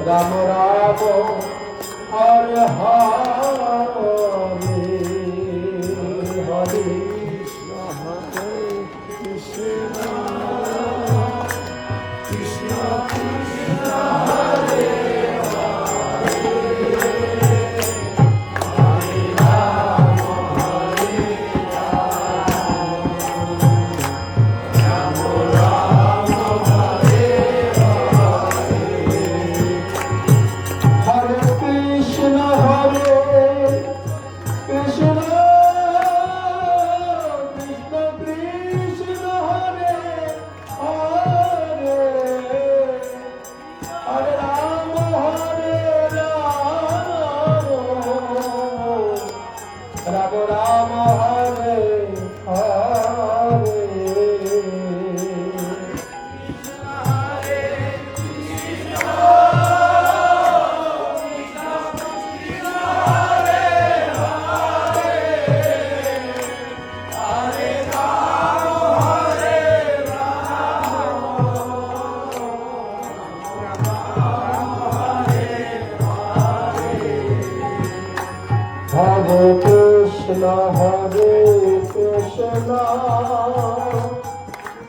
Ram Ram Hare Hare Hare Krishna Krishna Hare Ram Ram Hare Hare Krishna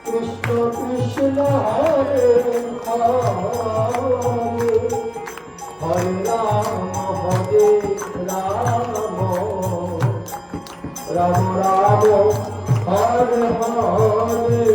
Krishna Krishna Hare Hare Hare Ram Ram Ram Hare Hare